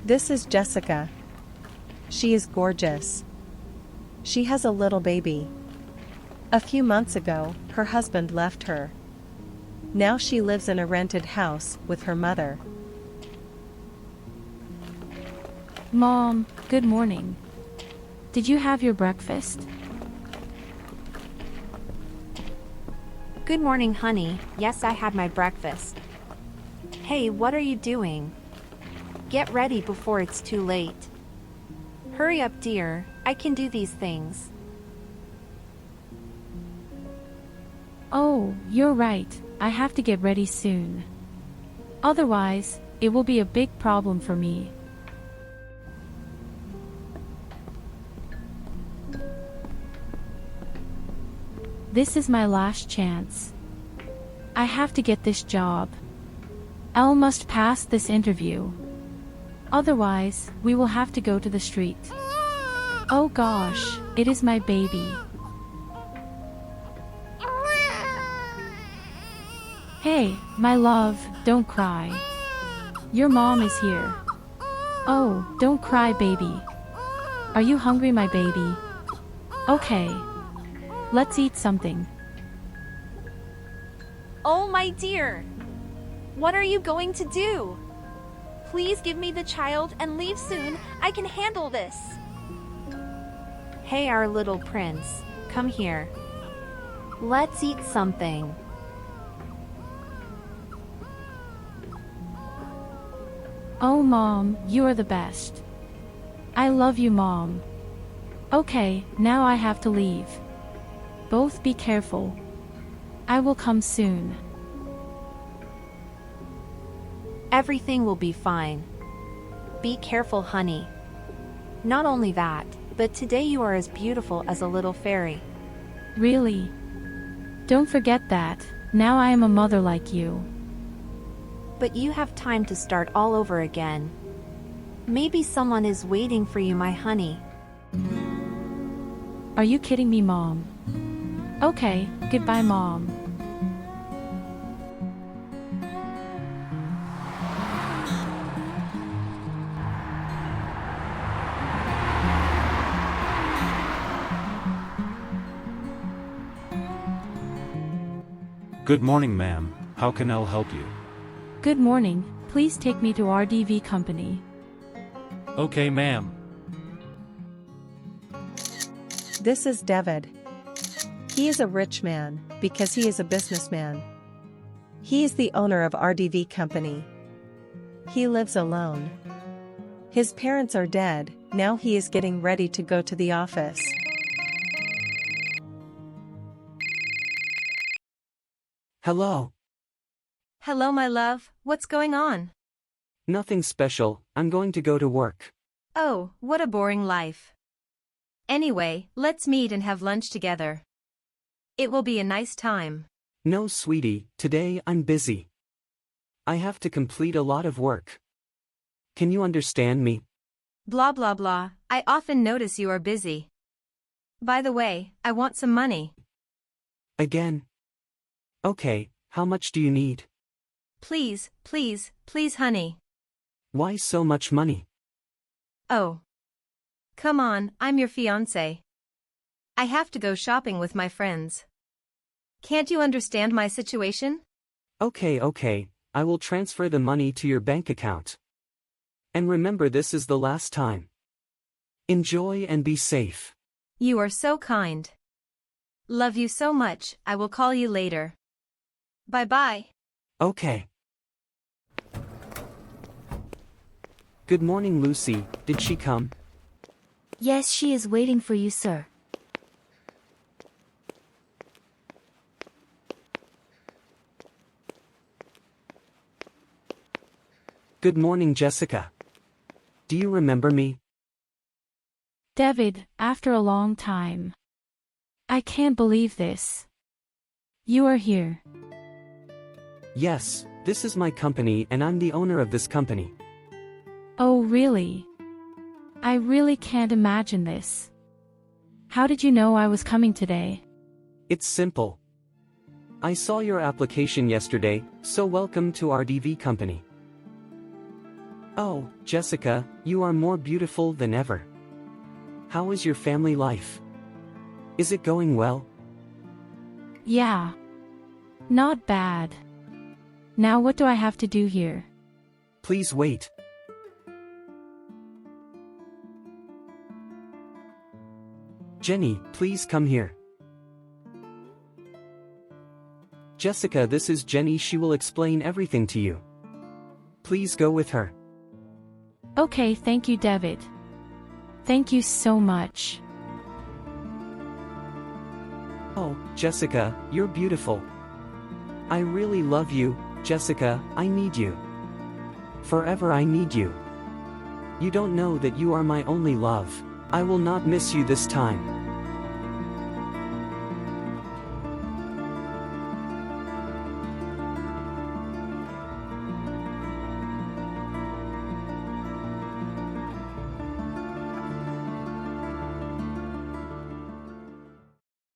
This is Jessica. She is gorgeous. She has a little baby. A few months ago, her husband left her. Now she lives in a rented house with her mother. Mom, good morning. Did you have your breakfast? Good morning, honey. Yes, I had my breakfast. Hey, what are you doing? Get ready before it's too late. Hurry up, dear. I can do these things. Oh, you're right. I have to get ready soon. Otherwise, it will be a big problem for me. This is my last chance. I have to get this job. Elle must pass this interview. Otherwise, we will have to go to the street. Oh gosh, it is my baby. Hey, my love, don't cry. Your mom is here. Oh, don't cry, baby. Are you hungry, my baby? Okay. Let's eat something. Oh, my dear. What are you going to do? Please give me the child and leave soon. I can handle this. Hey, our little prince. Come here. Let's eat something. Oh, Mom, you are the best. I love you, Mom. Okay, now I have to leave. Both be careful. I will come soon. Everything will be fine. Be careful, honey. Not only that, but today you are as beautiful as a little fairy. Really? Don't forget that. Now I am a mother like you. But you have time to start all over again. Maybe someone is waiting for you, my honey. Are you kidding me, Mom? Okay, goodbye, Mom. Good morning, ma'am. How can I help you? Good morning. Please take me to RDV Company. Okay, ma'am. This is David. He is a rich man because he is a businessman. He is the owner of RDV Company. He lives alone. His parents are dead. Now he is getting ready to go to the office. Hello. Hello, my love. What's going on? Nothing special, I'm going to go to work. Oh, what a boring life. Anyway, let's meet and have lunch together. It will be a nice time. No, sweetie, today I'm busy. I have to complete a lot of work. Can you understand me? Blah blah blah, I often notice you are busy. By the way, I want some money. Again? Okay, how much do you need? Please, please, please, honey. Why so much money? Oh. Come on, I'm your fiancé. I have to go shopping with my friends. Can't you understand my situation? Okay, I will transfer the money to your bank account. And remember, this is the last time. Enjoy and be safe. You are so kind. Love you so much, I will call you later. Bye-bye. Okay. Good morning, Lucy. Did she come? Yes, she is waiting for you, sir. Good morning, Jessica. Do you remember me? David, after a long time. I can't believe this. You are here. Yes, this is my company and I'm the owner of this company. Oh, really? I really can't imagine this. How did you know I was coming today? It's simple. I saw your application yesterday, so welcome to our DV company. Oh, Jessica, you are more beautiful than ever. How is your family life? Is it going well? Yeah. Not bad. Now what do I have to do here? Please wait. Jenny, please come here. Jessica, this is Jenny. She will explain everything to you. Please go with her. Okay, thank you, David. Thank you so much. Oh, Jessica, you're beautiful. I really love you, Jessica. I need you. Forever I need you. You don't know that you are my only love. I will not miss you this time.